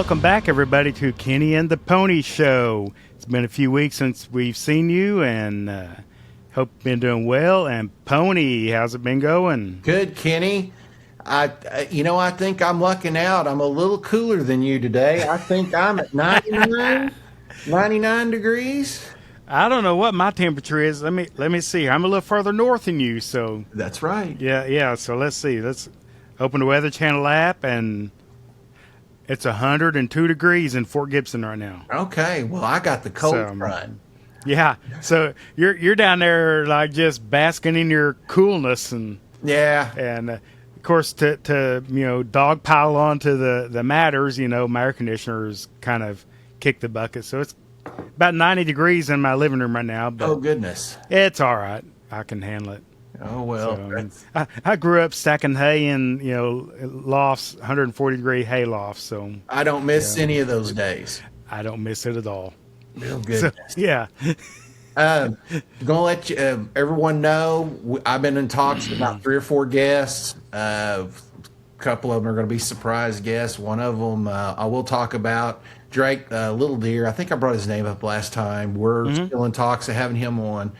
welcome back, everybody, to Kenny and the Pony Show. It's been a few weeks since we've seen you, and hope you've been doing well. And Pony, how's it been going? Good, Kenny. I think I'm lucking out. I'm a little cooler than you today. I think I'm at 99 degrees. I don't know what my temperature is. Let me see. I'm a little further north than you, so That's right. yeah. So let's see. Let's open the Weather Channel app, and it's 102 degrees in Fort Gibson right now. Okay. Well, I got the cold front. Yeah. So you're down there like just basking in your coolness and of course to dog pile onto the matters. My air conditioner's kind of kicked the bucket, so it's about 90 degrees in my living room right now. But oh goodness, it's all right. I can handle it. Oh well. So, I grew up stacking hay in lofts, 140-degree hay lofts. So I don't miss any of those days. I don't miss it at all. Real good. So, yeah. Gonna let you, everyone know I've been in talks with about 3 or 4 guests. A couple of them are going to be surprise guests. One of them I will talk about. Drake Little Deer. I think I brought his name up last time. We're still in talks of having him on.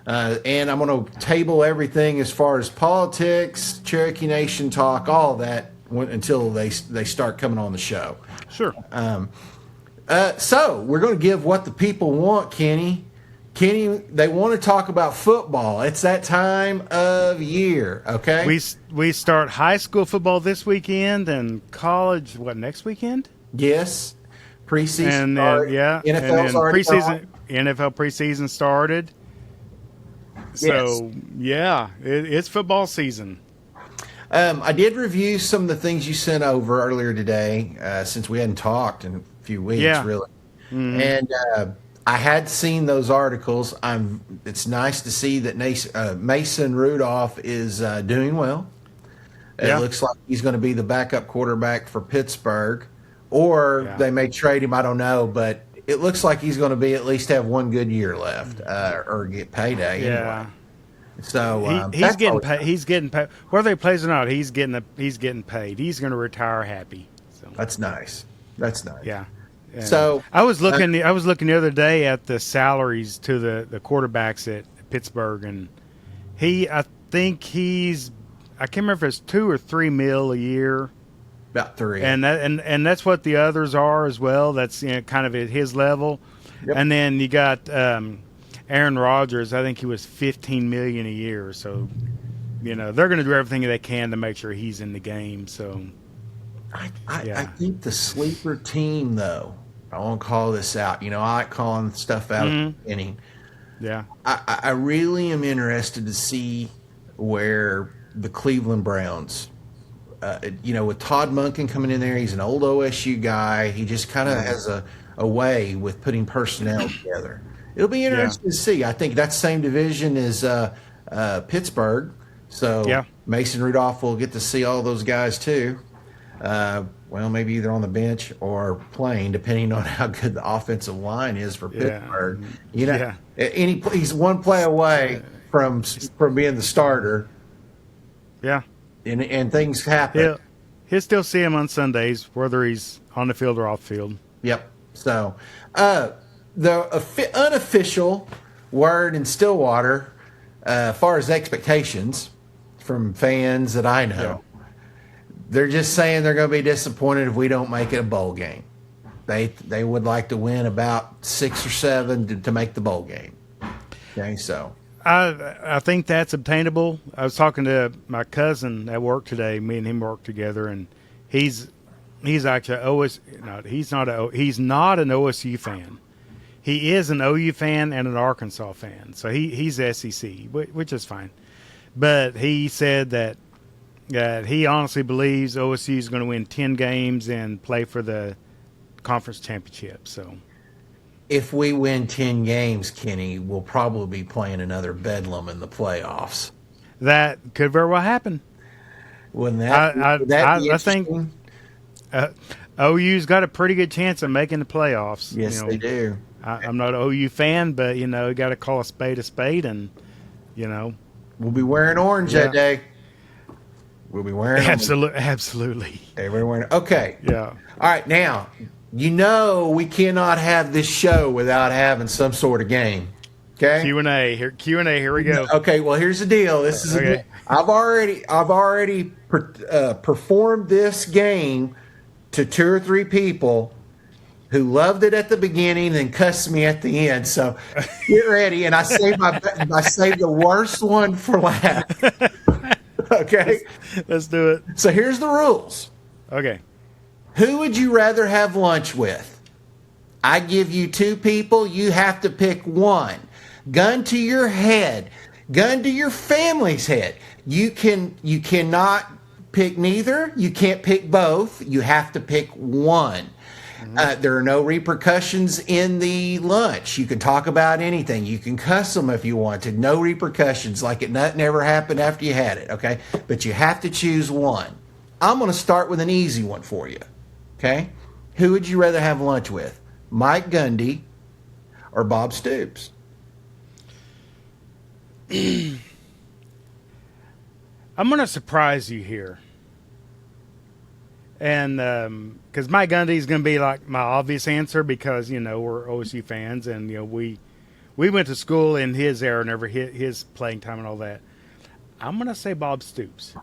And I'm going to table everything as far as politics, Cherokee Nation talk, all that until they start coming on the show. Sure. So we're going to give what the people want, Kenny. Kenny, they want to talk about football. It's that time of year, okay? We start high school football this weekend and college, next weekend? Yes. Preseason NFL's already preseason. NFL preseason started. So, it's football season. I did review some of the things you sent over earlier today, since we hadn't talked in a few weeks, really. Mm-hmm. And I had seen those articles. It's nice to see that Mason Rudolph is doing well. It looks like he's going to be the backup quarterback for Pittsburgh, or they may trade him. I don't know, but it looks like he's going to be at least have one good year left, or get payday. Yeah. Anyway. So he's getting paid. He's getting paid whether he plays or not. He's getting paid. He's going to retire happy. So that's nice. That's nice. Yeah. And so I was looking the other day at the salaries to the quarterbacks at Pittsburgh, and I can't remember if it's $2 or $3 million a year. About 3. And that's what the others are as well. That's kind of at his level. Yep. And then you got Aaron Rodgers. I think he was $15 million a year. So they're going to do everything they can to make sure he's in the game. So I think the sleeper team, though, I won't call this out. I like calling stuff out at the beginning. Yeah. I really am interested to see where the Cleveland Browns, with Todd Monken coming in there, he's an old OSU guy. He just kind of has a way with putting personnel together. It'll be interesting to see. I think that same division is Pittsburgh. So Mason Rudolph will get to see all those guys too. Maybe either on the bench or playing, depending on how good the offensive line is for Pittsburgh. He's one play away from being the starter. Yeah. And things happen. He'll still see him on Sundays, whether he's on the field or off field. Yep. So, the unofficial word in Stillwater, as far as expectations from fans that I know, they're just saying they're going to be disappointed if we don't make it a bowl game. They would like to win about 6 or 7 to make the bowl game. Okay, so. I think that's obtainable. I was talking to my cousin at work today. Me and him work together, and he's actually he's not an OSU fan. He is an OU fan and an Arkansas fan. So he's SEC, which is fine. But he said that he honestly believes OSU is going to win 10 games and play for the conference championship. So. If we win 10 games, Kenny, we'll probably be playing another Bedlam in the playoffs. That could very well happen. Wouldn't that be I think OU's got a pretty good chance of making the playoffs. Yes, they do. I'm not an OU fan, but, you got to call a spade, and, We'll be wearing orange that day. We'll be wearing absolutely. Everyone wearing. Okay. Yeah. All right, now, You know we cannot have this show without having some sort of game. Okay. Q&A here. Q&A. Here we go. Okay. Well, here's the deal. This is Okay. I've already performed this game to 2 or 3 people who loved it at the beginning and cussed me at the end. So get ready. And I saved the worst one for last. Okay. Let's do it. So here's the rules. Okay. Who would you rather have lunch with? I give you 2 people. You have to pick one. Gun to your head. Gun to your family's head. You cannot pick neither. You can't pick both. You have to pick one. There are no repercussions in the lunch. You can talk about anything. You can cuss them if you want to. No repercussions, like nothing ever happened after you had it, okay? But you have to choose one. I'm going to start with an easy one for you, okay? Who would you rather have lunch with? Mike Gundy or Bob Stoops? I'm going to surprise you here. And because Mike Gundy is going to be like my obvious answer because, we're OSU fans and, we went to school in his era and never hit his playing time and all that. I'm going to say Bob Stoops.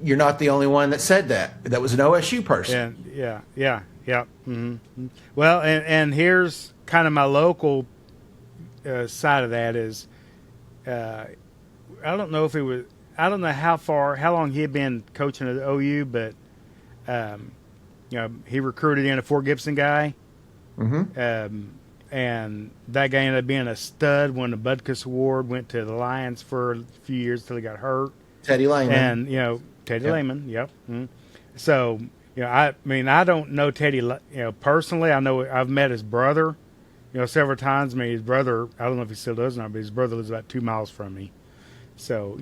You're not the only one that said that. That was an OSU person. And yeah. Mm-hmm. Well, and here's kind of my local side of that is I don't know how long he had been coaching at OU, but he recruited in a Fort Gibson guy, and that guy ended up being a stud. Won the Butkus Award. Went to the Lions for a few years till he got hurt. Teddy Lehman. And Teddy Lehman. Yep. Mm-hmm. So I don't know Teddy. Personally, I know I've met his brother. Several times. His brother. I don't know if he still does or not, but his brother lives about 2 miles from me. So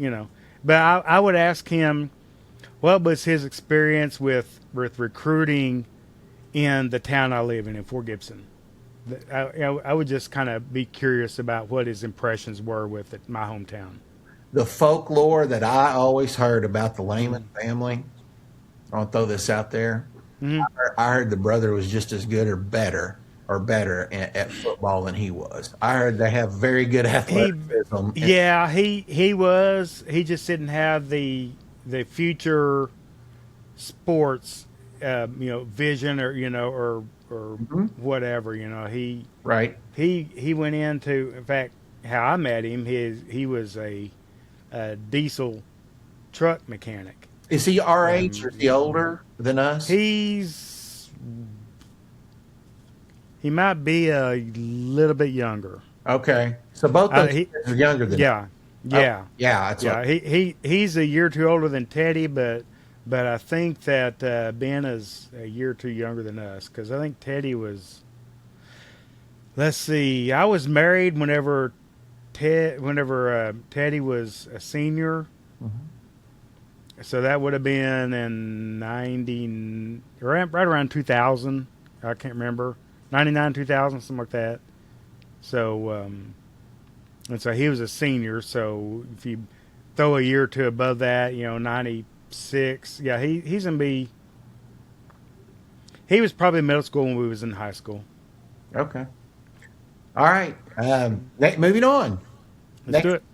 but I would ask him, what was his experience with recruiting in the town I live in Fort Gibson? I would just kind of be curious about what his impressions were with it, my hometown. The folklore that I always heard about the Lehman family, I'll throw this out there. Mm-hmm. I heard the brother was just as good or better at football than he was. I heard they have very good athleticism. He was. He just didn't have the future sports, vision or whatever. He went into. In fact, how I met him, he was a diesel truck mechanic. Is he our age or is he older than us? He might be a little bit younger. Okay, so both those guys are younger than yeah. That's he's a year or two older than Teddy, but I think that Ben is a year or two younger than us because I think Teddy was. Let's see, I was married whenever Teddy was a senior, so that would have been in 90, right around 2000. I can't remember. 99, 2000, something like that. So, and so he was a senior. So if you throw a year or two above that, 96. Yeah, he's gonna be. He was probably in middle school when we was in high school. Okay. All right. Moving on. Let's do it.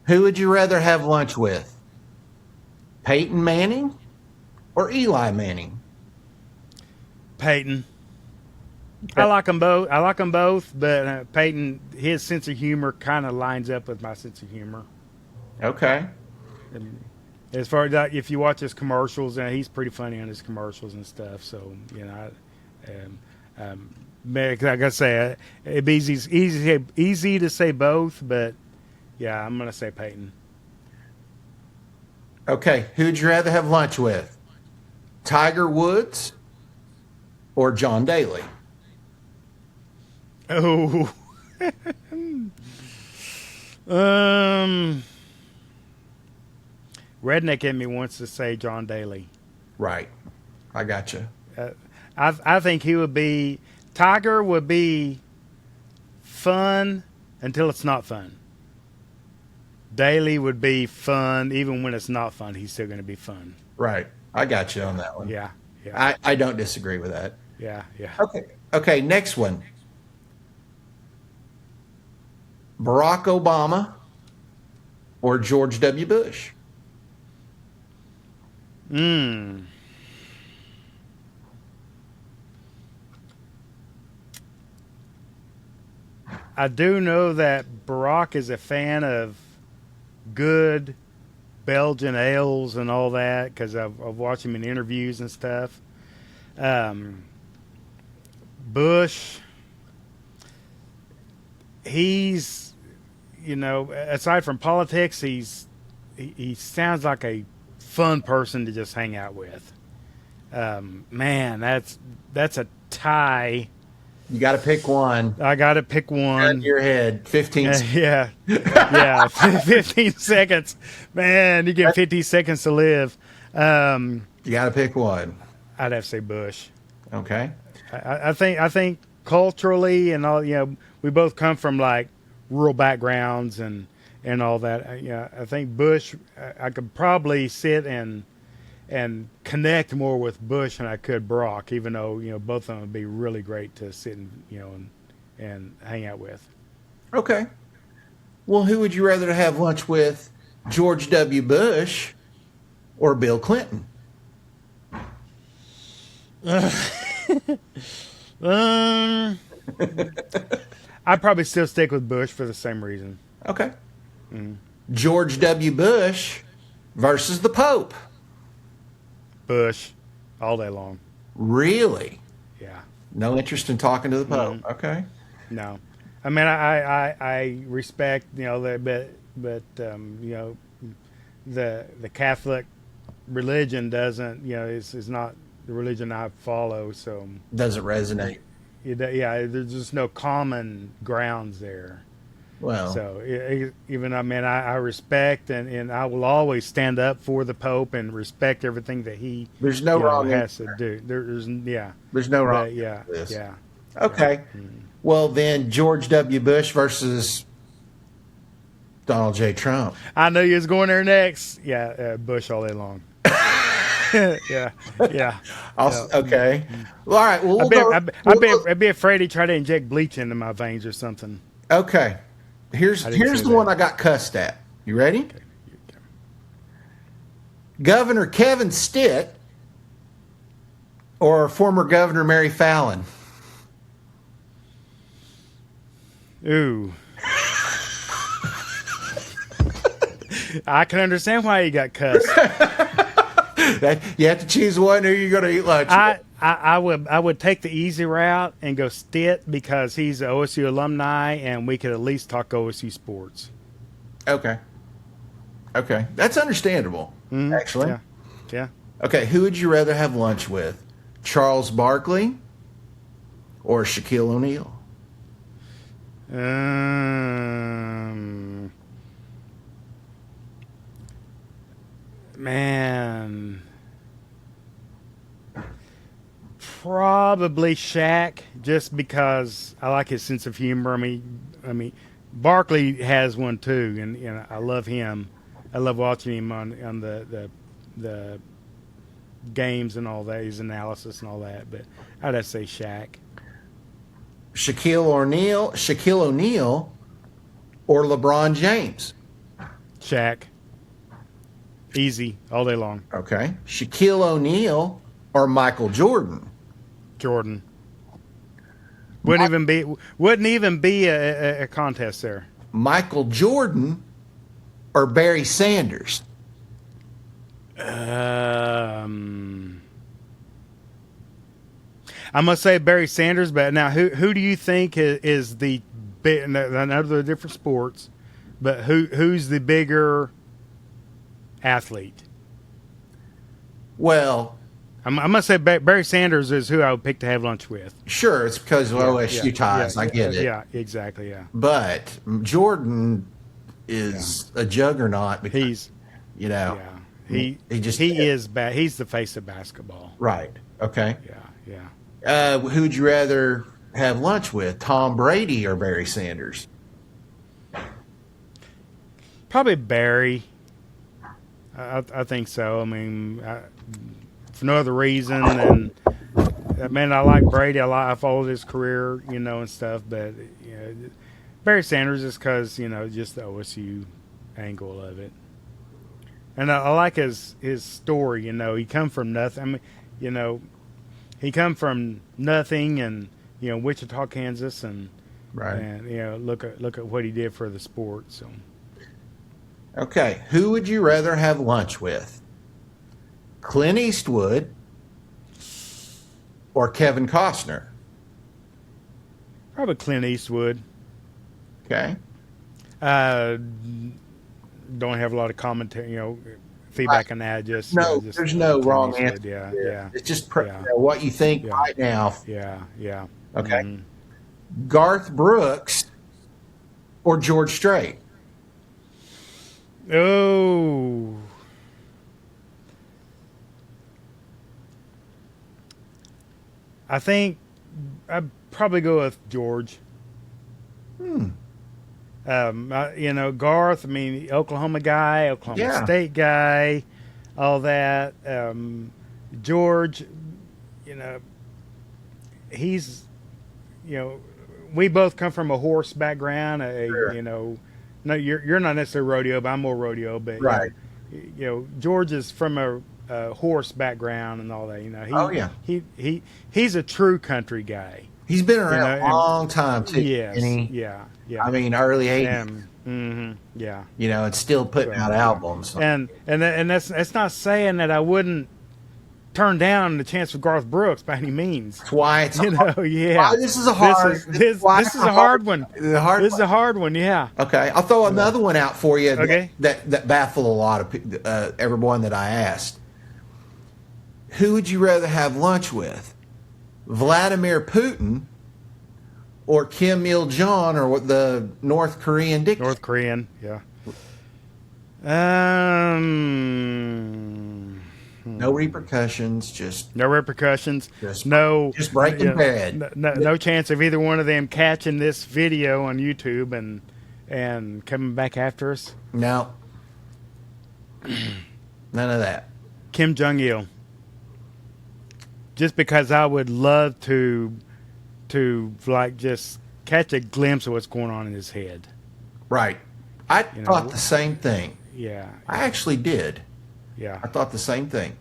Who would you rather have lunch with? Peyton Manning or Eli Manning? Peyton. I like them both, but Peyton, his sense of humor kind of lines up with my sense of humor. Okay. And as far as that, if you watch his commercials, he's pretty funny on his commercials and stuff. So like I say, it'd be easy to say both, but yeah, I'm gonna say Peyton. Okay, who'd you rather have lunch with? Tiger Woods or John Daly? Oh, redneck in me wants to say John Daly. Right, I got you. I think Tiger would be fun until it's not fun. Daly would be fun even when it's not fun. He's still going to be fun. Right, I got you on that one. Yeah. I don't disagree with that. Yeah. Okay, next one. Barack Obama or George W. Bush? I do know that Barack is a fan of good Belgian ales and all that because I've watched him in interviews and stuff. Um, Bush, he's, aside from politics, he sounds like a fun person to just hang out with. Man, that's a tie. You got to pick one. I got to pick Gun one. to your head. 15 seconds. Yeah, 15 seconds. Man, you get 50 seconds to live. You got to pick one. I'd have to say Bush. Okay. I think culturally and all, we both come from like rural backgrounds and all that. I think Bush. I could probably sit and connect more with Bush than I could Barack, even though both of them would be really great to sit and hang out with. Okay. Well, who would you rather have lunch with, George W. Bush or Bill Clinton? I'd probably still stick with Bush for the same reason. Okay. George W. Bush versus the Pope. Bush, all day long. Really? Yeah. No interest in talking to the Pope. Okay. No, I mean I respect that, but the Catholic religion doesn't is not the religion I follow, so Doesn't resonate. there's just no common grounds there. Well, So I respect and I will always stand up for the Pope and respect everything that he there's no wrong has answer. to do. There's There's no wrong. yeah, with this. yeah. Okay. Well, then George W. Bush versus Donald J. Trump. I knew you was going there next. Yeah, Bush all day long. yeah. Okay. Well, all right. Well, I'd be afraid he'd try to inject bleach into my veins or something. Okay. Here's the one I got cussed at. You ready? Okay. Governor Kevin Stitt or former Governor Mary Fallon? Ooh. I can understand why you got cussed. You have to choose one. Who you're going to eat lunch with. I would take the easy route and go Stitt because he's an OSU alumni and we could at least talk OSU sports. Okay. That's understandable, actually. Yeah. Okay, who would you rather have lunch with? Charles Barkley or Shaquille O'Neal? Man. Probably Shaq, just because I like his sense of humor. I mean, Barkley has one too, and I love him. I love watching him on the games and all that, his analysis and all that. But I'd have to say Shaq. Shaquille O'Neal, or LeBron James? Shaq. Easy all day long. Okay. Shaquille O'Neal or Michael Jordan? Jordan. Wouldn't even be a contest there. Michael Jordan or Barry Sanders? I must say Barry Sanders, but now who do you think is the big? I know they're different sports, but who's the bigger athlete? Well, I must say Barry Sanders is who I would pick to have lunch with. sure, it's because of OSU ties. I get it. Yeah, exactly. Yeah, but Jordan is a juggernaut because he is bad. He's the face of basketball. Right. Okay. Yeah. Who would you rather have lunch with, Tom Brady or Barry Sanders? Probably Barry. I think so. I mean, for no other reason than Man, I like Brady. I followed his career, and stuff. But Barry Sanders is because just the OSU angle of it, and I like his story. He come from nothing. I mean, he come from nothing, and Wichita, Kansas, and Right. look at what he did for the sport. So Okay. Who would you rather have lunch with? Clint Eastwood or Kevin Costner? probably Clint Eastwood. Okay. Uh, don't have a lot of commentary, feedback on that. Just No, just there's no Clint wrong Eastwood. answer. Yeah, Here. yeah, It's just yeah, what you think yeah, right now. yeah. Okay. Mhm. Garth Brooks or George Strait? Oh, I think I'd probably go with George. Hmm. Garth. I mean, Oklahoma guy, Oklahoma Yeah. State guy, all that. George, you know, he's, we both come from a horse background. Sure. No, you're not necessarily rodeo, but I'm more rodeo. But Right. George is from a horse background and all that. Oh yeah. He's a true country guy. He's been around a And long time too. And yes, yeah, I yeah. mean, early '80s. Yeah. It's still putting So, out albums. and that's not saying that I wouldn't turn down the chance for Garth Brooks by any means. That's why it's Yeah. why this is a hard. This is a hard one. The hard. This is a hard one. Yeah. Okay, I'll throw another one out for you. Okay. That baffled a lot of everyone that I asked. Who would you rather have lunch with, Vladimir Putin or Kim Il Jong or what the North Korean dictator? North Korean. Yeah. No repercussions. Just No repercussions. Just breaking bad. No chance of either one of them catching this video on YouTube and coming back after us. no, none of that. Kim Jong Il. Just because I would love to like just catch a glimpse of what's going on in his head. Right. I thought the same thing. Yeah. I actually did. Yeah. I thought the same thing.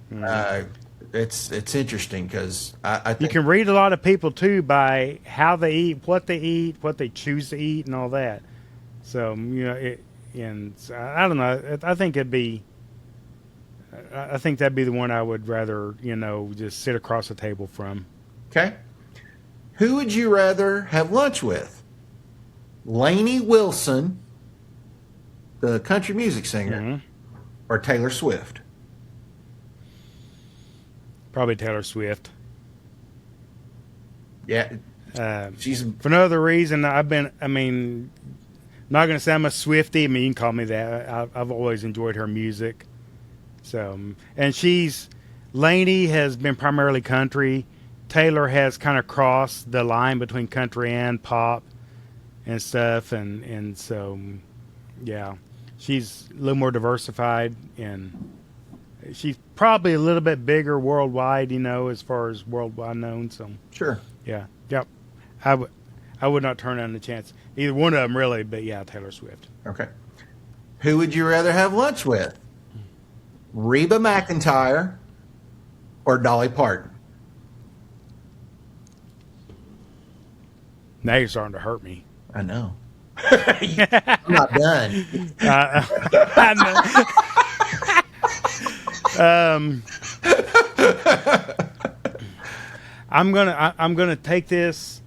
It's interesting because I You think can read a lot of people too by how they eat, what they choose to eat, and all that. So I don't know. I think it'd be. I think that'd be the one I would rather just sit across the table from. okay. Who would you rather have lunch with? Lainey Wilson, the country music singer, Mm-hmm. or Taylor Swift? Probably Taylor Swift. Yeah, she's For no other reason, not going to say I'm a Swiftie. I mean, you can call me that. I've always enjoyed her music. So, and Lainey has been primarily country. Taylor has kind of crossed the line between country and pop and stuff. And so, yeah, she's a little more diversified and she's probably a little bit bigger worldwide, as far as worldwide known. So, sure. yeah, yep. I would not turn down the chance. Either one of them, really, but yeah, Taylor Swift. Okay. Who would you rather have lunch with? Reba McEntire or Dolly Parton? Now you're starting to hurt me. I know. I'm not done. I'm gonna take this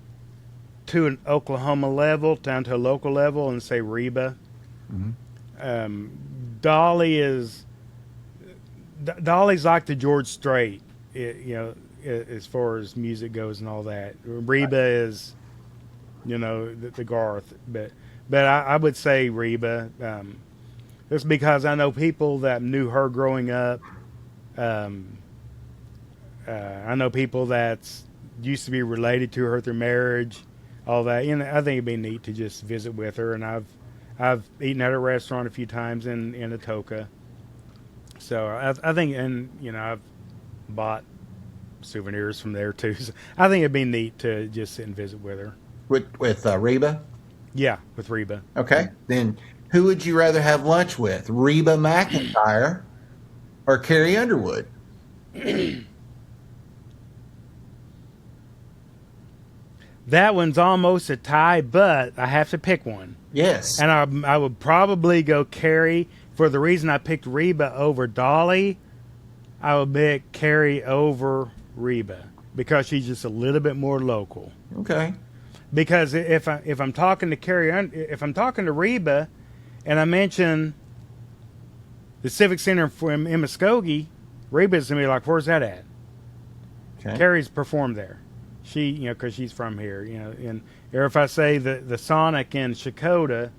to an Oklahoma level, down to a local level, and say Reba. Mm-hmm. Dolly's like the George Strait, as far as music goes and all that. Reba is, the Garth, but I would say Reba. Just because I know people that knew her growing up. I know people that used to be related to her through marriage, all that. I think it'd be neat to just visit with her. And I've eaten at a restaurant a few times in Atoka. So I think, and I've bought souvenirs from there too. So I think it'd be neat to just sit and visit with her. With Reba? Yeah, with Reba. Okay. Then who would you rather have lunch with? Reba McEntire or Carrie Underwood? That one's almost a tie, but I have to pick one. Yes. And I would probably go Carrie. For the reason I picked Reba over Daly, I would pick Carrie over Reba because she's just a little bit more local. Okay. Because if I'm talking to if I'm talking to Reba, and I mention the Civic Center in Muskogee, Reba's gonna be like, "Where's that at?" Okay. Carrie's performed there. She, because she's from here, and or if I say the Sonic in Shakota,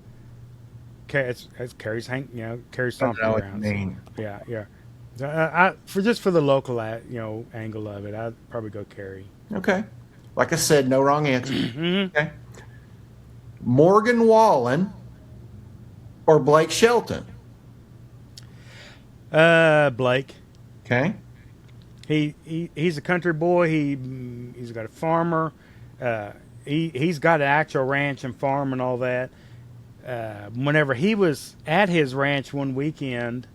it's Carrie's Carrie's stomping I know around. what you mean. So, yeah. For the local angle of it, I'd probably go Carrie. Okay. Like I said, no wrong answer. Mm-hmm. Okay. Morgan Wallen or Blake Shelton? Blake. Okay. He's a country boy. He's got a farmer. He's got an actual ranch and farm and all that. Whenever he was at his ranch one weekend,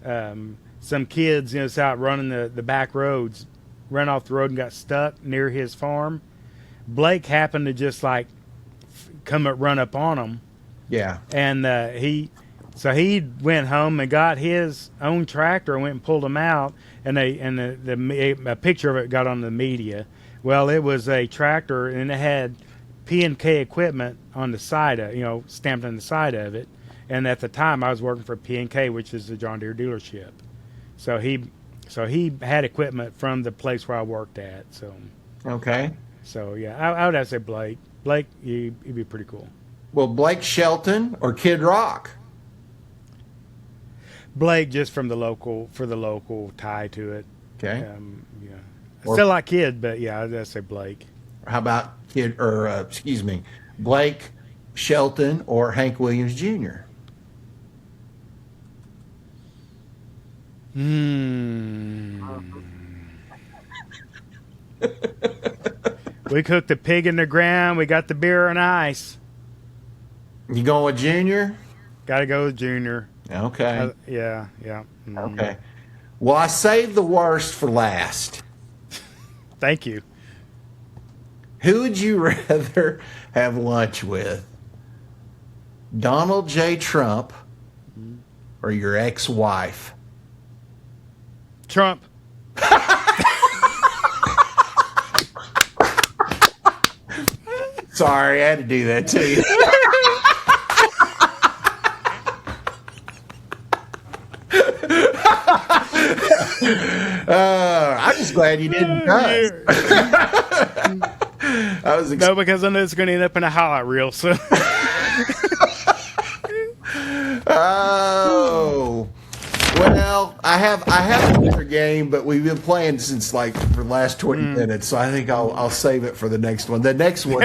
some kids was out running the back roads, ran off the road and got stuck near his farm. Blake happened to just run up on them. Yeah. And he went home and got his own tractor and went and pulled them out. And a picture of it got on the media. Well, it was a tractor and it had P&K equipment on the side of, stamped on the side of it. And at the time I was working for P&K, which is the John Deere dealership. So he had equipment from the place where I worked at. So Okay. So yeah, I would have to say Blake. Blake, he'd be pretty cool. Well, Blake Shelton or Kid Rock? Blake, just for the local tie to it. Okay. Yeah. Or- Still like Kid, but yeah, I'd say Blake. How about Blake Shelton or Hank Williams Jr.? We cooked the pig in the ground. We got the beer and ice. You going with Junior? Got to go with Junior. Okay. Yeah. Okay. Well, I saved the worst for last. Thank you. Who would you rather have lunch with? Donald J. Trump or your ex-wife? Trump. Sorry, I had to do that to you. I'm just glad you didn't cuss. No, because I know it's going to end up in a highlight reel. So. Oh. Well, I have another game, but we've been playing since for the last 20 minutes, so I think I'll save it for the next one. The next one,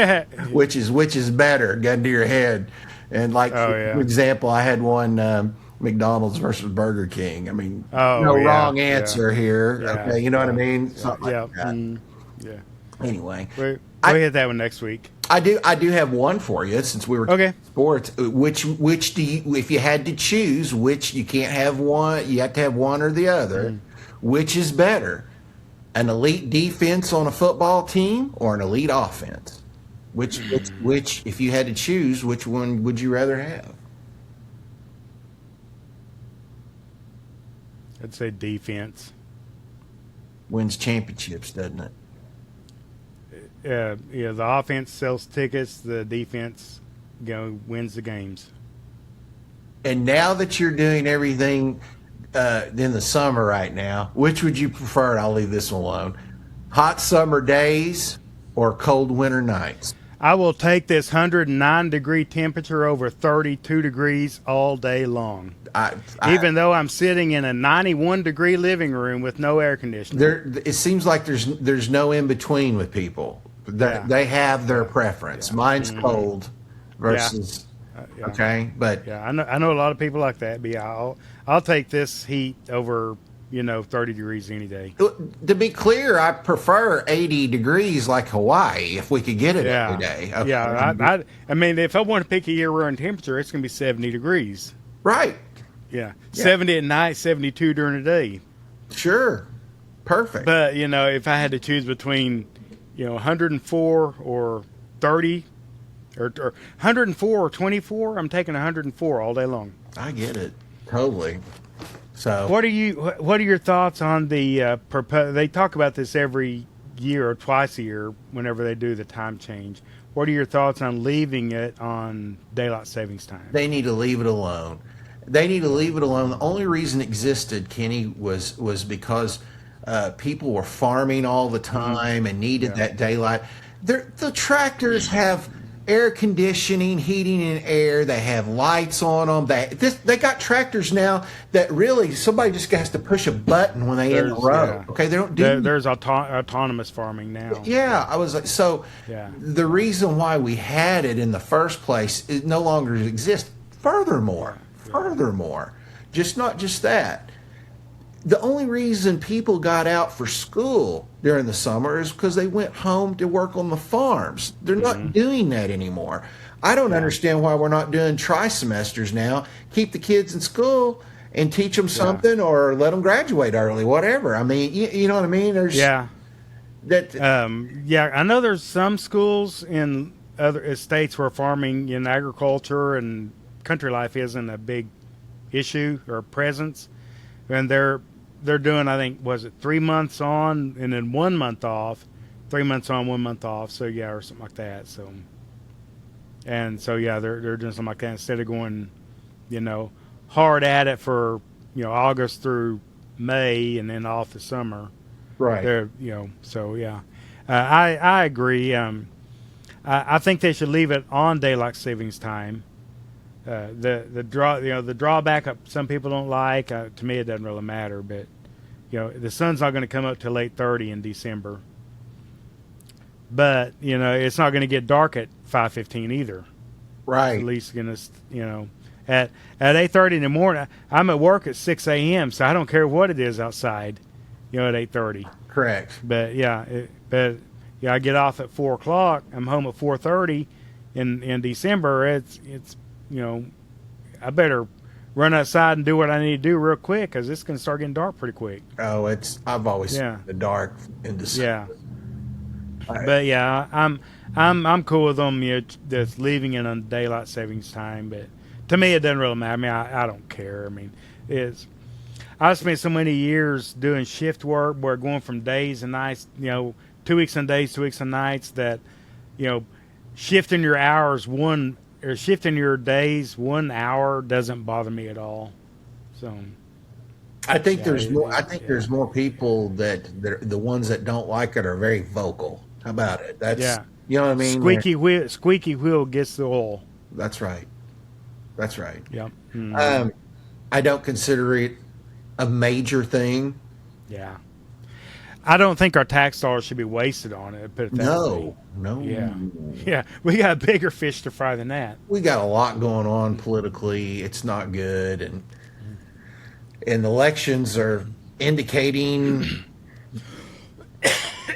which is better, gun to your head. And for example, I had one McDonald's versus Burger King. I mean, wrong answer here. Yeah. Okay, you know what I mean? Something like that. Yeah. Anyway, we'll hit that one next week. I do have one for you since we were talking sports. Which do you, if you had to choose, which you can't have one, you have to have one or the other. Which is better, an elite defense on a football team or an elite offense? Which if you had to choose, which one would you rather have? I'd say defense. Wins championships, doesn't it? The offense sells tickets. The defense, wins the games. And now that you're doing everything in the summer right now, which would you prefer? I'll leave this one alone. Hot summer days or cold winter nights? I will take this 109-degree temperature over 32 degrees all day long. Even though I'm sitting in a 91-degree living room with no air conditioning. It seems like there's no in between with people. They have their preference. Yeah. Mine's cold versus okay, but I know a lot of people like that. But yeah, I'll take this heat over 30 degrees any day. To be clear, I prefer 80 degrees like Hawaii if we could get it every day. Okay. Yeah. I mean, if I want to pick a year-round temperature, it's going to be 70 degrees. Right. Yeah. 70 at night, 72 during the day. Sure. Perfect. But, if I had to choose between, 104 or 30 or 104 or 24, I'm taking 104 all day long. I get it. Totally. So what are your thoughts on the they talk about this every year or twice a year whenever they do the time change. What are your thoughts on leaving it on daylight savings time? They need to leave it alone. They need to leave it alone. The only reason it existed, Kenny, was because people were farming all the time and needed that daylight. The tractors have air conditioning, heating, and air. They have lights on them. They got tractors now that really somebody just has to push a button when they in the road. Yeah. Okay, they don't do. There's autonomous farming now. Yeah, I was like, so. Yeah. The reason why we had it in the first place, it no longer exists. Furthermore, not just that. The only reason people got out for school during the summer is because they went home to work on the farms. They're not doing that anymore. I don't understand why we're not doing tri-semesters now. Keep the kids in school and teach them something or let them graduate early, whatever. I mean, you know what I mean? There's that. I know there's some schools in other states where farming in agriculture and country life isn't a big issue or presence, and they're doing, I think, was it 3 months on and then 1 month off, 3 months on, 1 month off. So or something like that. So they're doing something like that instead of going, hard at it for August through May and then off the summer. Right. They're I agree. I think they should leave it on daylight savings time. The drawback some people don't like. To me, it doesn't really matter. But the sun's not going to come up till 8:30 in December. But it's not going to get dark at 5:15 either. Right. At least going to at 8:30 in the morning. I'm at work at 6 a.m. So I don't care what it is outside. At 8:30. Correct. But I get off at 4 o'clock. I'm home at 4:30 in December. It's I better run outside and do what I need to do real quick because it's going to start getting dark pretty quick. Oh, I've always seen the dark in December. Yeah, but I'm cool with them. Just leaving it on daylight savings time. But to me, it doesn't really matter. I mean, I don't care. I mean, I spent so many years doing shift work where going from days and nights. 2 weeks on days, 2 weeks on nights. That shifting your hours or shifting your days 1 hour doesn't bother me at all. So, I think there's more. I think there's more people that the ones that don't like it are very vocal. How about it? That's you know what I mean. Squeaky wheel gets the oil. That's right. That's right. Yep. Mm-hmm. I don't consider it a major thing. Yeah. I don't think our tax dollars should be wasted on it. Put it that way. No. Yeah. We got bigger fish to fry than that. We got a lot going on politically. It's not good, and elections are indicating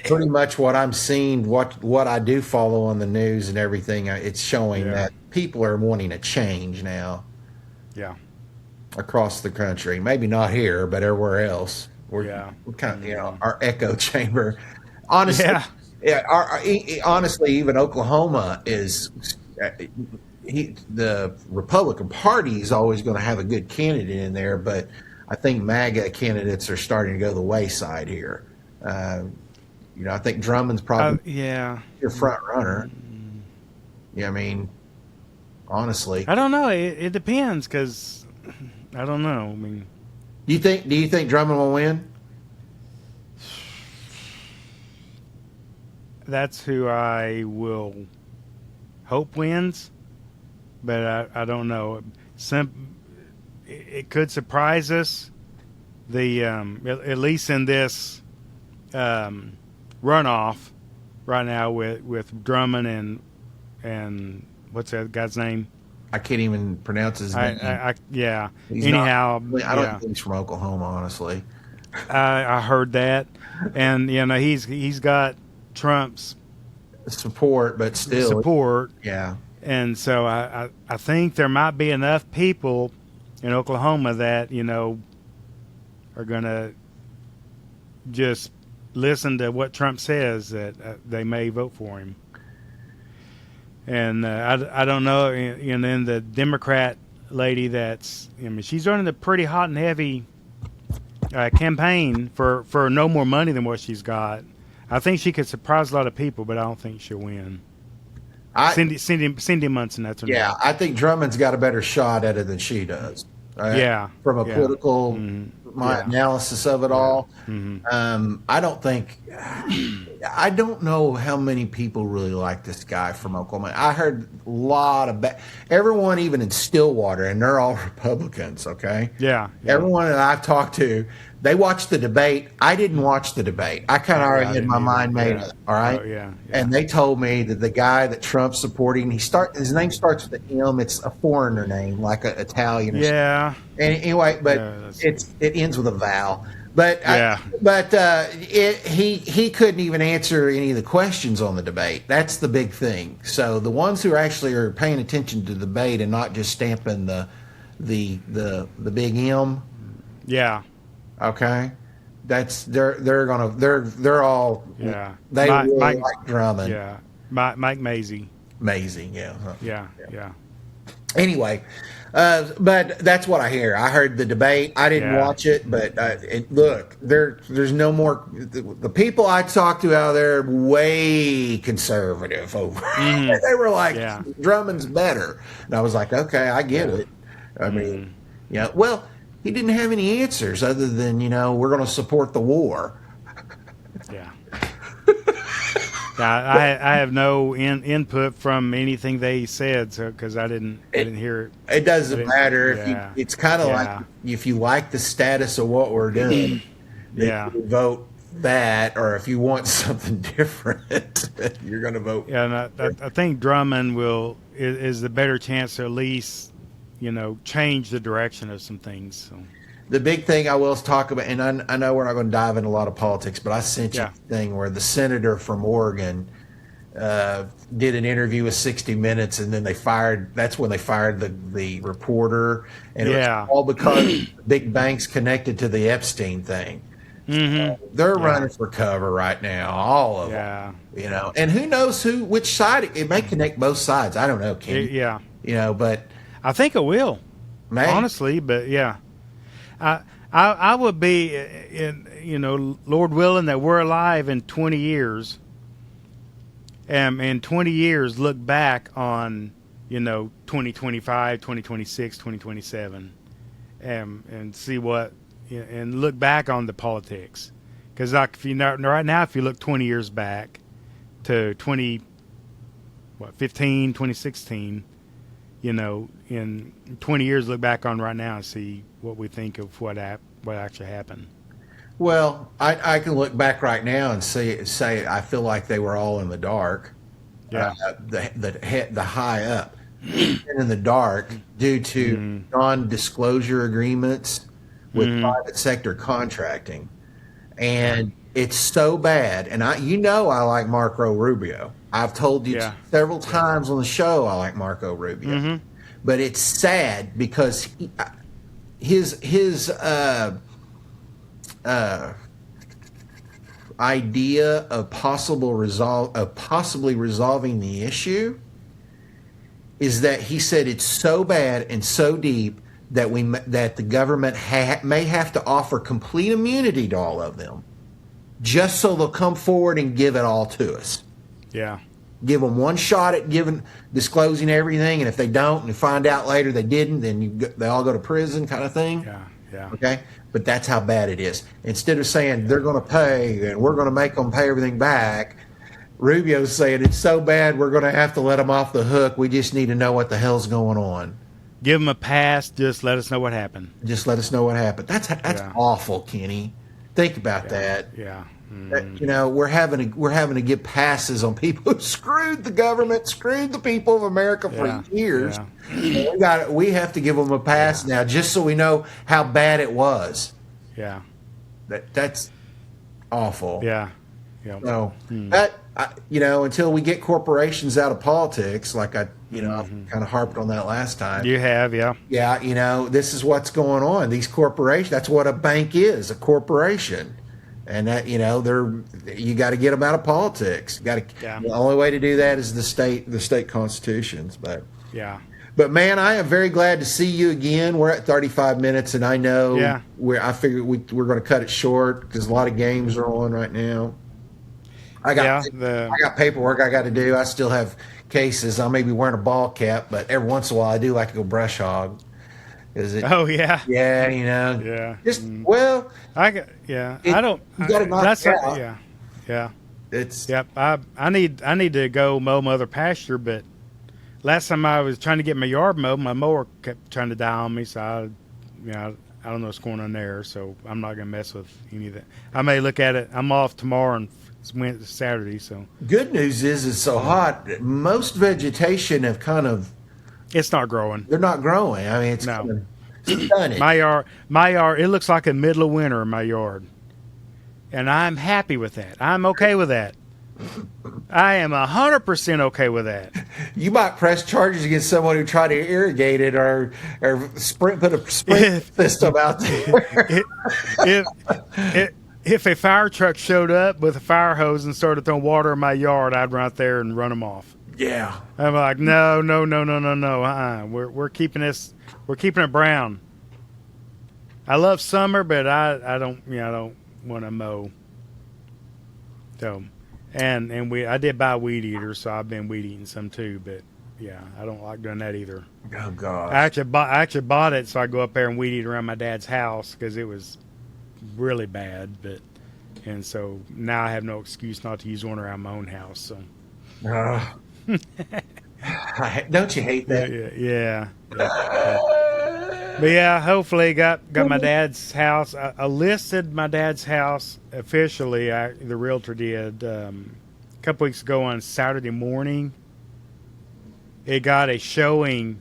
pretty much what I'm seeing. What I do follow on the news and everything. It's showing that people are wanting a change now. Yeah. Across the country, maybe not here, but everywhere else. We're kind of, our echo chamber. Honestly, honestly, even Oklahoma is the Republican Party is always going to have a good candidate in there, but I think MAGA candidates are starting to go the wayside here. I think Drummond's probably your front runner. Yeah, I mean, honestly, I don't know. It depends because I don't know. I mean. Do you think Drummond will win? That's who I will hope wins, but I don't know. It could surprise us. At least in this runoff right now with Drummond and what's that guy's name? I can't even pronounce his name. Anyhow, I don't think he's from Oklahoma, honestly. I heard that, and he's got Trump's Support, but still, support, yeah. and so I think there might be enough people in Oklahoma that are gonna just listen to what Trump says that they may vote for him. And I don't know, and then the Democrat lady she's running a pretty hot and heavy campaign for no more money than what she's got. I think she could surprise a lot of people, but I don't think she'll win. Cindy Munson, that's her name. Yeah, I think Drummond's got a better shot at it than she does. Right? Yeah. From a political analysis of it all. Mm-hmm. I don't know how many people really like this guy from Oklahoma. I heard a lot of everyone, even in Stillwater, and they're all Republicans, okay? Yeah. Everyone that I've talked to, they watched the debate. I didn't watch the debate. I kind of already had my mind made up, all right? Oh, yeah. And they told me that the guy that Trump's supporting, his name starts with an M. It's a foreigner name, like an Italian or yeah. something. And anyway, but it ends with a vowel. But he couldn't even answer any of the questions on the debate. That's the big thing. So the ones who actually are paying attention to the debate and not just stamping the big M. Yeah. Okay. They're all they really like Drummond. Yeah. Mike Mazie. Amazing. Yeah. Yeah. Anyway. But that's what I hear. I heard the debate. I didn't watch it, but look, there's no more. The people I talked to out there are way conservative over. They were like, Drummond's better, and I was like, okay, I get it. I mean, well, he didn't have any answers other than we're going to support the war. Yeah. I have no input from anything they said, so because I didn't hear it. It doesn't matter if it's kind of like if you like the status of what we're doing, you vote that, or if you want something different, you're going to vote. Yeah, and I think Drummond is the better chance to at least change the direction of some things. So. The big thing I will talk about, and I know we're not going to dive into a lot of politics, but I sent you a thing where the senator from Oregon did an interview with 60 Minutes, and then that's when they fired the reporter, and it was all because big banks connected to the Epstein thing. Mm-hmm. They're running for cover right now, all of them. And who knows which side it may connect both sides. I don't know, Kenny. But I think it will, honestly. But I would be, Lord willing, that we're alive in 20 years, and in 20 years look back on, 2025, 2026, 2027, and see what, and look back on the politics. Because right now, if you look 20 years back to 2016, in 20 years, look back on right now and see what we think of what actually happened. Well, I can look back right now and say I feel like they were all in the dark. Yeah. The high up in the dark due to non-disclosure agreements with private sector contracting, and it's so bad. And I like Marco Rubio. I've told you several times on the show I like Marco Rubio, but it's sad because his idea of possibly resolving the issue is that he said it's so bad and so deep that the government may have to offer complete immunity to all of them, just so they'll come forward and give it all to us. Yeah. Give them one shot at disclosing everything, and if they don't, and you find out later they didn't, then they all go to prison, kind of thing. Yeah. Okay, but that's how bad it is. Instead of saying they're going to pay and we're going to make them pay everything back, Rubio's saying it's so bad we're going to have to let them off the hook. We just need to know what the hell's going on. Give them a pass. Just let us know what happened. Just let us know what happened. That's awful, Kenny. Think about that. Yeah. We're having to give passes on people who screwed the government, screwed the people of America for years. Yeah. We have to give them a pass now, just so we know how bad it was. Yeah. That's awful. Yeah. Yeah. So until we get corporations out of politics, like I've kind of harped on that last time. You have, yeah. Yeah, this is what's going on. These corporations, that's what a bank is, a corporation. And that, you got to get them out of politics. The only way to do that is the state constitutions. But yeah. But man, I am very glad to see you again. We're at 35 minutes, and I know I figured we're going to cut it short because a lot of games are on right now. I got paperwork I got to do. I still have cases. I may be wearing a ball cap, but every once in a while I do like to go brush hog. Oh yeah. Yeah, Yeah. Just I don't. You got to knock it out. Yeah. It's I need to go mow my other pasture, but last time I was trying to get my yard mowed, my mower kept trying to die on me, so I don't know what's going on there, so I'm not going to mess with any of that. I may look at it. I'm off tomorrow and it's Saturday, so. Good news is it's so hot. Most vegetation have it's not growing. They're not growing. I mean, it's stunning. My yard, it looks like the middle of winter in my yard, and I'm happy with that. I'm okay with that. I am 100% okay with that. You might press charges against someone who tried to irrigate it or put a sprinkler system out there. If a fire truck showed up with a fire hose and started throwing water in my yard, I'd run out there and run them off. Yeah. I'm like, no. We're keeping this. We're keeping it brown. I love summer, but I don't want to mow. So. And I did buy weed eater, so I've been weed eating some too. But yeah, I don't like doing that either. Oh God! I actually bought it so I go up there and weed eat around my dad's house because it was really bad. And so now I have no excuse not to use one around my own house. So. Don't you hate that? Yeah. But yeah, hopefully got my dad's house. I listed my dad's house officially. The realtor did a couple weeks ago on Saturday morning. It got a showing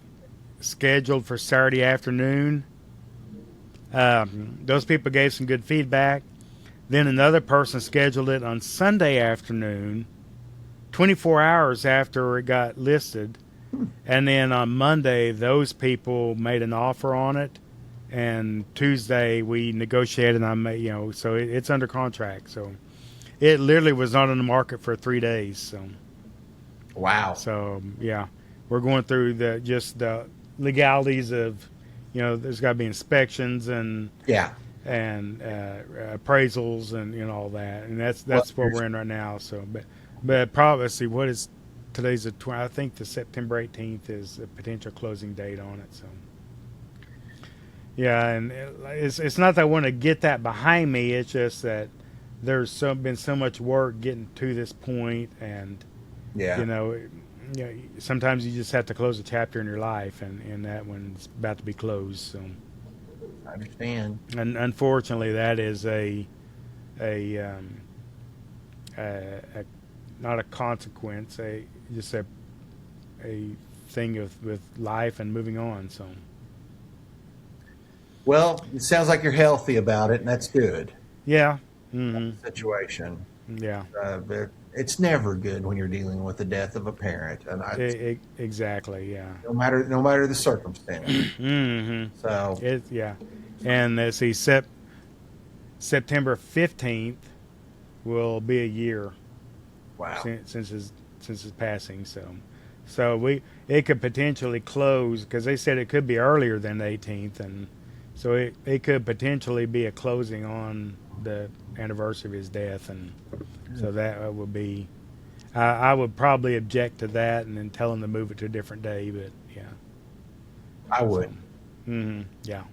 scheduled for Saturday afternoon. Those people gave some good feedback. Then another person scheduled it on Sunday afternoon, 24 hours after it got listed. And then on Monday, those people made an offer on it, and Tuesday we negotiated. And so it's under contract. So it literally was not on the market for 3 days. So wow. So yeah, we're going through the legalities of, there's got to be inspections and appraisals and all that, and that's what we're in right now. So but probably see what is. Today's I think the September 18th is a potential closing date on it. So, yeah, and it's not that I want to get that behind me. It's just that there's been so much work getting to this point, and sometimes you just have to close a chapter in your life, and that one's about to be closed. So, I understand. And unfortunately, that is not a consequence, just a thing with life and moving on. So, well, it sounds like you're healthy about it, and that's good. Yeah. Mm-hmm. Situation. Yeah. But it's never good when you're dealing with the death of a parent, and exactly. Yeah. No matter the circumstance. Mm-hmm. So and let's see, September 15th will be a year. Wow. Since his passing, so it could potentially close because they said it could be earlier than the 18th, and so it could potentially be a closing on the anniversary of his death, and so that would be. I would probably object to that and then tell him to move it to a different day, but yeah. I would. Yeah.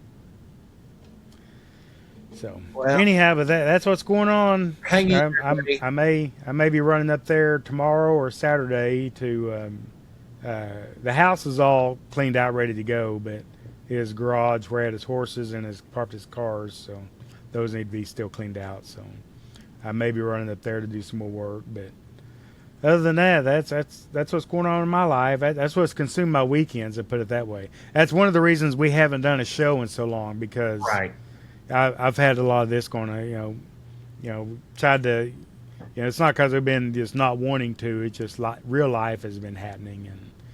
So anyhow, but that's what's going on. I may be running up there tomorrow or Saturday to. The house is all cleaned out, ready to go, but his garage where he had his horses and parked his cars, so those need to be still cleaned out. So I may be running up there to do some more work, but other than that, that's what's going on in my life. That's what's consumed my weekends. To put it that way, that's one of the reasons we haven't done a show in so long because. Right. I've had a lot of this going on. Tried to. It's not because I've been just not wanting to. It's just real life has been happening,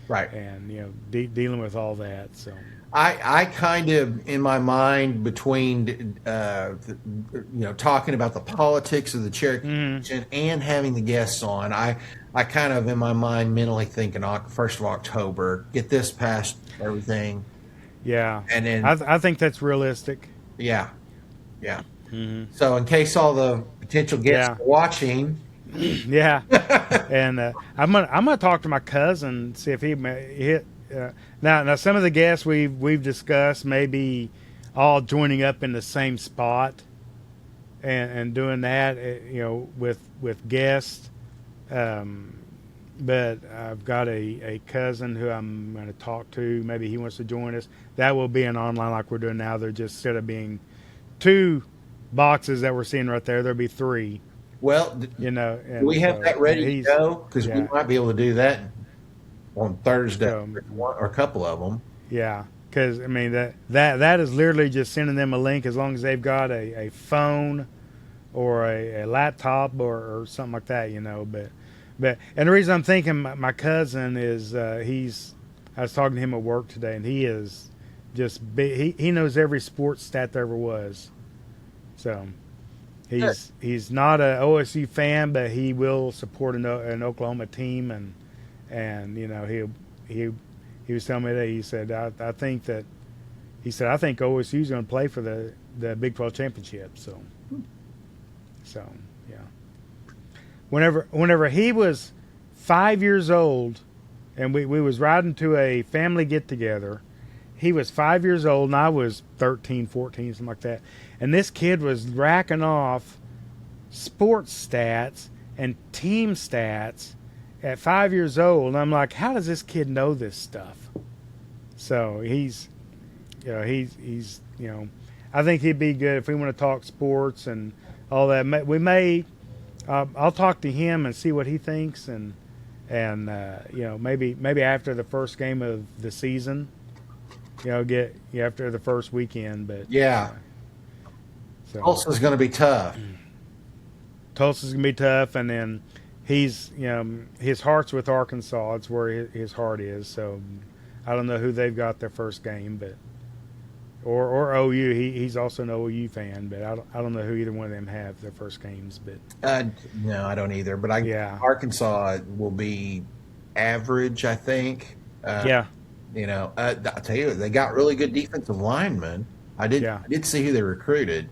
Right. and dealing with all that. So I kind of, in my mind, between talking about the politics of the Cherokee Nation and having the guests on, I kind of, in my mind, mentally thinking 1st of October, get this past everything. yeah, And then I think that's realistic. yeah. So in case all the potential guests are watching, yeah, and I'm gonna talk to my cousin, see if he hit. Now some of the guests we've discussed maybe all joining up in the same spot and doing that, with guests. But I've got a cousin who I'm going to talk to. Maybe he wants to join us. That will be an online like we're doing now. There just instead of being 2 boxes that we're seeing right there, there'll be 3. well, do we have that ready to go? Because we might be able to do that on Thursday, or a couple of them. Yeah, because I mean that is literally just sending them a link as long as they've got a phone or a laptop or something like that, But and the reason I'm thinking my cousin is I was talking to him at work today, and he is just he knows every sports stat there ever was. So he's not a OSU fan, but he will support an Oklahoma team, and he was telling me that he said I think OSU is going to play for the Big 12 championship. So yeah. Whenever he was 5 years old, and we was riding to a family get together, he was 5 years old and I was 13, 14, something like that. And this kid was racking off sports stats and team stats at 5 years old. And I'm like, how does this kid know this stuff? So he's I think he'd be good if we want to talk sports and all that. We may. I'll talk to him and see what he thinks, and maybe after the first game of the season, get after the first weekend. But yeah, so Tulsa's going to be tough. Tulsa's going to be tough, and then he's his heart's with Arkansas. It's where his heart is. So I don't know who they've got their first game, but or OU. He's also an OU fan, but I don't know who either one of them have their first games. But no, I don't either. But Arkansas will be average, I think. I'll tell you, they got really good defensive linemen. I did see who they recruited.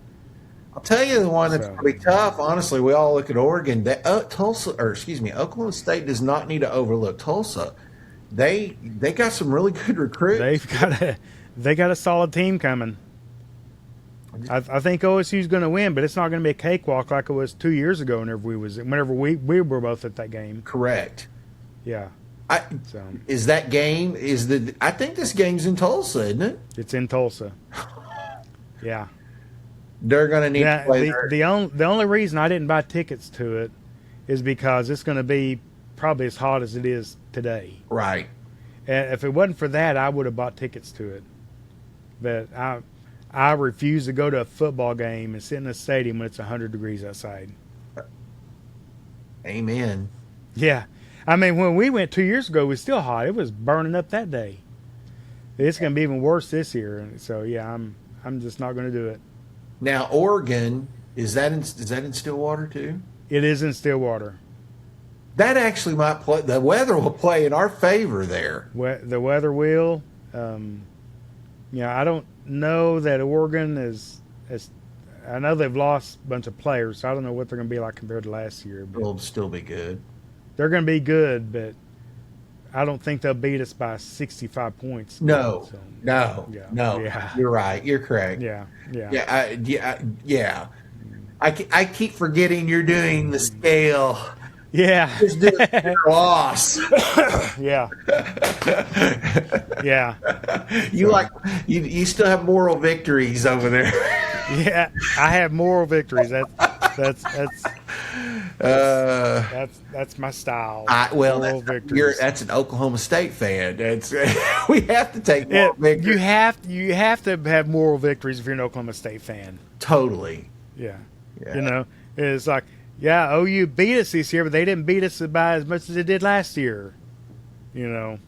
I'll tell you the one that's going to be tough. Honestly, we all look at Oregon. Oklahoma State does not need to overlook Tulsa. They got some really good recruits. They got a solid team coming. I think OSU's going to win, but it's not going to be a cakewalk like it was 2 years ago whenever we were both at that game. Correct. Yeah. I think this game's in Tulsa, isn't it? It's in Tulsa. Yeah. They're going to need to play there. The only reason I didn't buy tickets to it is because it's going to be probably as hot as it is today. Right. And if it wasn't for that, I would have bought tickets to it. But I refuse to go to a football game and sit in a stadium when it's 100 degrees outside. Amen. Yeah. I mean, when we went 2 years ago, it was still hot. It was burning up that day. It's going to be even worse this year. So, yeah, I'm just not going to do it. Now, Oregon, is that in Stillwater too? It is in Stillwater. That actually might play. The weather will play in our favor there. The weather will. I don't know that Oregon is. I know they've lost a bunch of players, so I don't know what they're going to be like compared to last year. But they'll still be good. They're going to be good, but I don't think they'll beat us by 65 points. No. Yeah. You're right. You're correct. Yeah. I keep forgetting you're doing the scale. Yeah. Just do a loss. Yeah. Yeah. You still have moral victories over there. Yeah, I have moral victories. That's That's my style. Well, Moral victories. that's an Oklahoma State fan. That's we have to take moral victories. You have to have moral victories if you're an Oklahoma State fan. Totally. Yeah. Yeah. You know, it's like, yeah, OU beat us this year, but they didn't beat us by as much as they did last year. You know,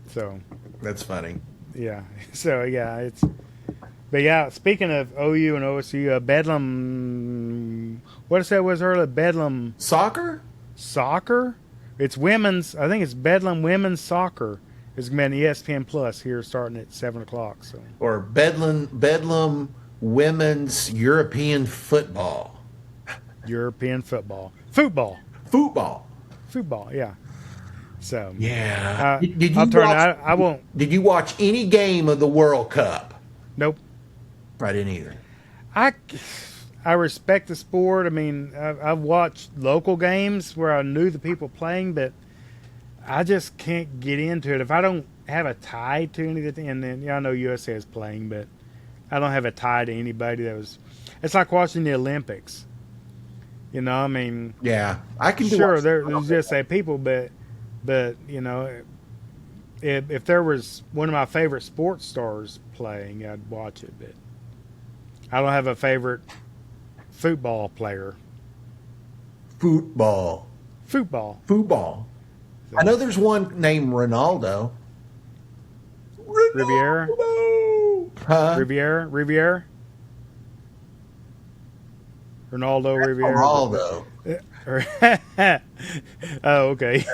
so That's funny. yeah. So yeah, but yeah. Speaking of OU and OSU, Bedlam. What is that? Was earlier Bedlam Soccer? soccer? It's women's. I think it's Bedlam women's soccer. It's going to be on ESPN Plus here, starting at 7:00. So Or Bedlam women's European football. European football. Football. Yeah. So Yeah. I won't. Did you watch any game of the World Cup? Nope. I didn't either. I respect the sport. I mean, I've watched local games where I knew the people playing, but I just can't get into it if I don't have a tie to anything. And then I know USA is playing, but I don't have a tie to anybody that was. It's like watching the Olympics. You know, I mean, Yeah, I can. sure, there's USA people, but you know, if there was one of my favorite sports stars playing, I'd watch it. But I don't have a favorite football player. Football. Football. So. I know there's one named Ronaldo. Riviera. Huh? Riviera. Ronaldo Riviera. Ronaldo. Oh, okay.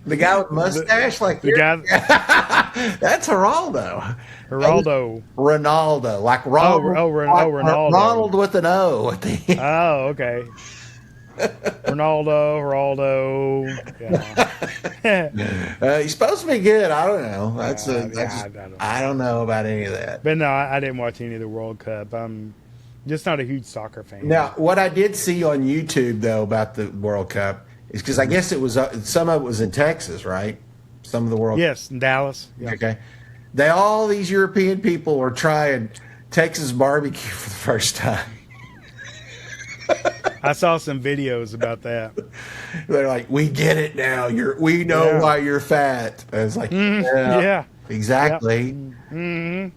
The guy with mustache, like The guy. that's Geraldo. Ronaldo, like Ronald. Ronaldo. Ronald with an O at the end. Oh, okay. Ronaldo. Yeah. He's supposed to be good. I don't know. I don't know about any of that. But no, I didn't watch any of the World Cup. I'm just not a huge soccer fan. Now, what I did see on YouTube though about the World Cup is because I guess it was some of it was in Texas, right? Some of the World. Yes, in Dallas. Yeah. Okay. All these European people were trying Texas barbecue for the first time. I saw some videos about that. They're like, "We get it now. We know why you're fat." I was like, yeah, exactly." Yep. Mm-hmm.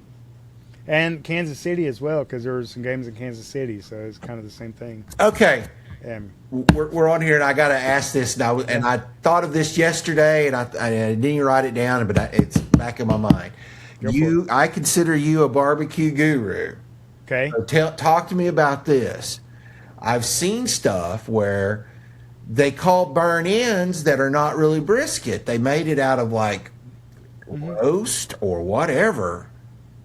And Kansas City as well, because there were some games in Kansas City, so it's kind of the same thing. Okay. We're on here, and I got to ask this now. And I thought of this yesterday, and I didn't even write it down, but it's back in my mind. I consider you a barbecue guru. Okay. So talk to me about this. I've seen stuff where they call burn ends that are not really brisket. They made it out of like roast or whatever.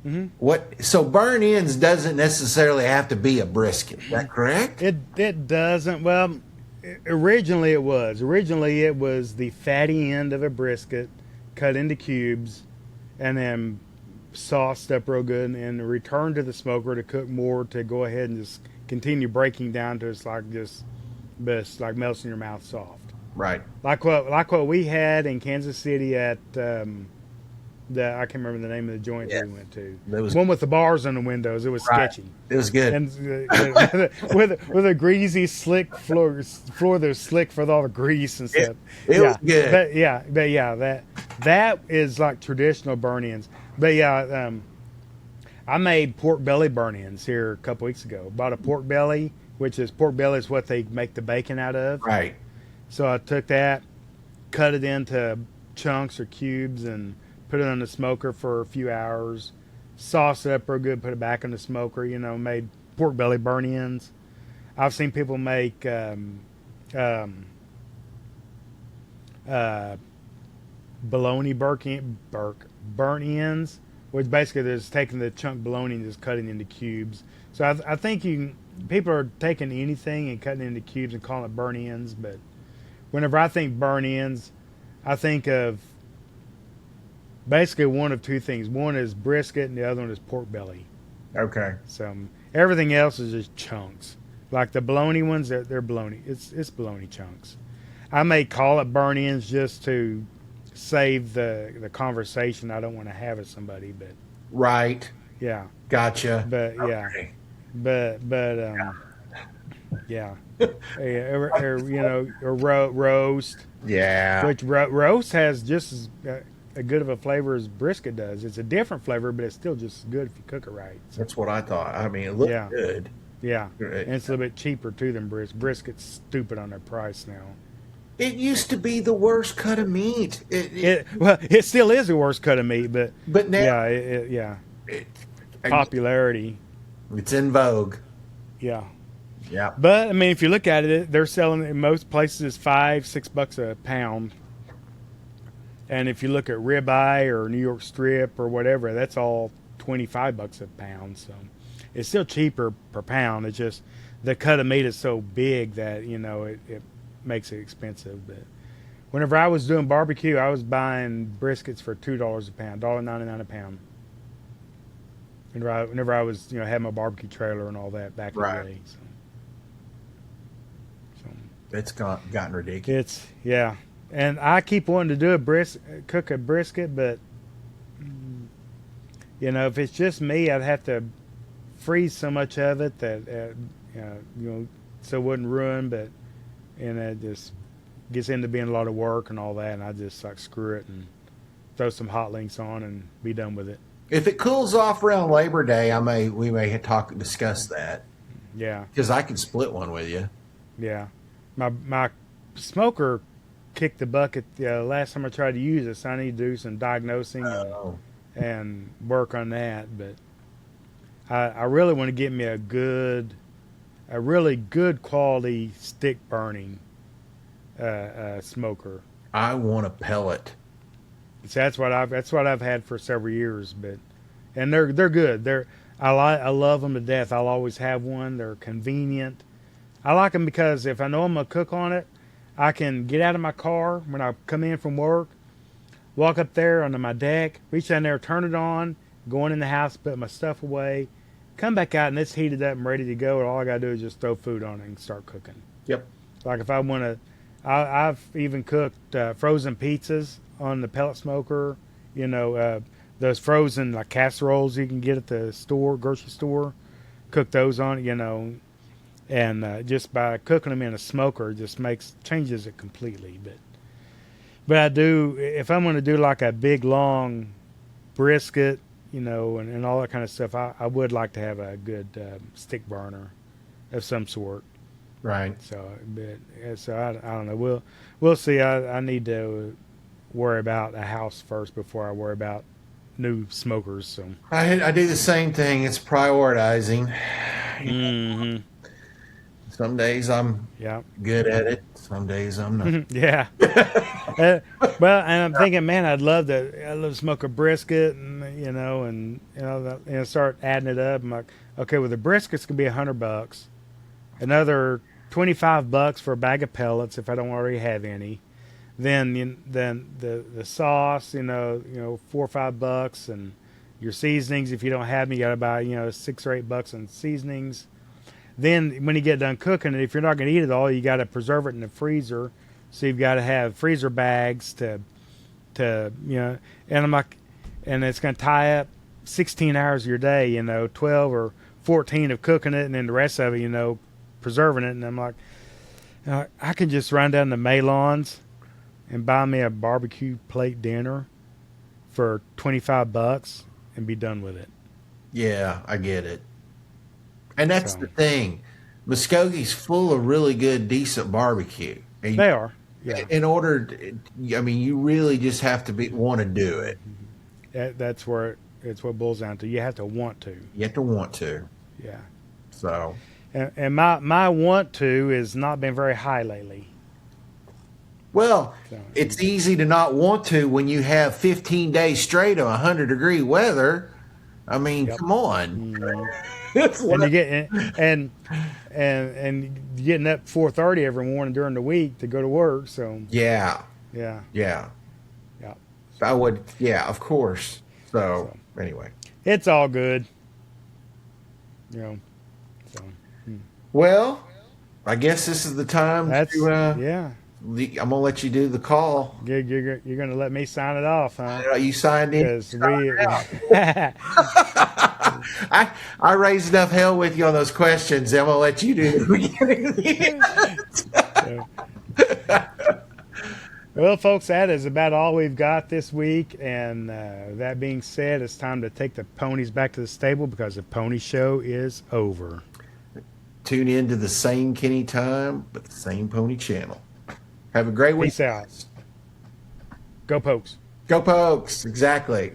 Mm-hmm. So burn ends doesn't necessarily have to be a brisket. Is that correct? It doesn't. Well, originally it was. Originally it was the fatty end of a brisket cut into cubes and then sauced up real good and returned to the smoker to cook more, to go ahead and just continue breaking down to it's like melts in your mouth soft. Right. Like what we had in Kansas City at I can't remember the name of the joint that we went to. One with the bars on the windows. It was sketchy. It was good. And with a greasy, slick floor that was slick for all the grease and stuff. It was good. But that is like traditional burn-ins. But yeah, I made pork belly burn-ins here a couple weeks ago. Bought a pork belly, which is pork belly is what they make the bacon out of. Right. So I took that, cut it into chunks or cubes, and put it on the smoker for a few hours, sauce it up real good, put it back in the smoker, made pork belly burn-ins. I've seen people make bologna burn-ins, which basically they're just taking the chunk bologna and just cutting into cubes. So I think people are taking anything and cutting it into cubes and calling it burn-ins, but whenever I think burn-ins, I think of basically one of two things. One is brisket and the other one is pork belly. Okay. So everything else is just chunks. Like the bologna ones, they're bologna. It's bologna chunks. I may call it burn-ins just to save the conversation I don't want to have with somebody, but right. Yeah. Gotcha. But yeah. Okay. But Yeah. Roast. Yeah. Which roast has just as a good of a flavor as brisket does. It's a different flavor, but it's still just as good if you cook it right. So, That's what I thought. I mean, it looked yeah. good. Yeah. Right. And it's a little bit cheaper too than brisket. Brisket's stupid on their price now. It used to be the worst cut of meat. It still is the worst cut of meat, but now, yeah, it, popularity. it's in vogue. Yeah. Yeah. But I mean, if you look at it, they're selling it in most places $5-6 a pound. And if you look at ribeye or New York strip or whatever, that's all $25 a pound. So it's still cheaper per pound. It's just the cut of meat is so big that it makes it expensive. But whenever I was doing barbecue, I was buying briskets for $2 a pound, $1.99 a pound. Whenever I was had my barbecue trailer and all that back in the day. So it's gotten ridiculous. And I keep wanting to do cook a brisket, but if it's just me, I'd have to freeze so much of it that so it wouldn't ruin. But it just gets into being a lot of work and all that, and I just like screw it and throw some hot links on and be done with it. If it cools off around Labor Day, we may discuss that. Yeah, because I can split one with you. Yeah, my smoker kicked the bucket last time I tried to use it, so I need to do some diagnosing and work on that. But I really want to get me a really good quality stick burning smoker. I want a pellet. So that's what I've had for several years, and they're good. I love them to death. I'll always have one. They're convenient. I like them because if I know I'm gonna cook on it, I can get out of my car when I come in from work, walk up there onto my deck, reach down there, turn it on, go in the house, put my stuff away, come back out, and it's heated up and ready to go. And all I gotta do is just throw food on it and start cooking. Yep. Like if I want to, I've even cooked frozen pizzas on the pellet smoker. Those frozen like casseroles you can get at the grocery store. Cook those on it, and just by cooking them in a smoker, just changes it completely. But I do, if I'm going to do like a big long brisket, and all that kind of stuff, I would like to have a good stick burner of some sort. Right. So I don't know. We'll see. I need to worry about a house first before I worry about new smokers. So I do the same thing. It's prioritizing. Mm-hmm. Some days I'm good at it. Some days I'm not. Yeah. Well, and I'm thinking, man, I'd love to smoke a brisket, and start adding it up. I'm like, okay, well the brisket's gonna be $100, another $25 for a bag of pellets if I don't already have any. Then the sauce, $4 or $5, and your seasonings. If you don't have them, you gotta buy $6 or $8 in seasonings. Then when you get done cooking it, if you're not going to eat it all, you got to preserve it in the freezer. So you've got to have freezer bags to and I'm like, and it's going to tie up 16 hours of your day, 12 or 14 of cooking it, and then the rest of it, preserving it. And I'm like, I can just run down to Malon's and buy me a barbecue plate dinner for $25 and be done with it. Yeah, I get it. And that's the thing. Muskogee's full of really good, decent barbecue. And they are. Yeah. In order, you really just have to want to do it. That's where it's what boils down to. You have to want to. You have to want to. Yeah. So. And my want to has not been very high lately. Well, it's easy to not want to when you have 15 days straight of 100-degree weather. Come on. Mm-hmm. And you get and getting up 4:30 every morning during the week to go to work. So yeah. I would. Yeah, of course. So anyway, it's all good. So. Well, I guess this is the time to. I'm gonna let you do the call. You're gonna let me sign it off, huh? You signed in. I raised enough hell with you on those questions. I'm gonna let you do the beginning. Well, folks, that is about all we've got this week. And that being said, it's time to take the ponies back to the stable because the pony show is over. Tune in to the same Kenny time, but the same pony channel. Have a great week. Peace out. Go Pokes. Go Pokes. Exactly.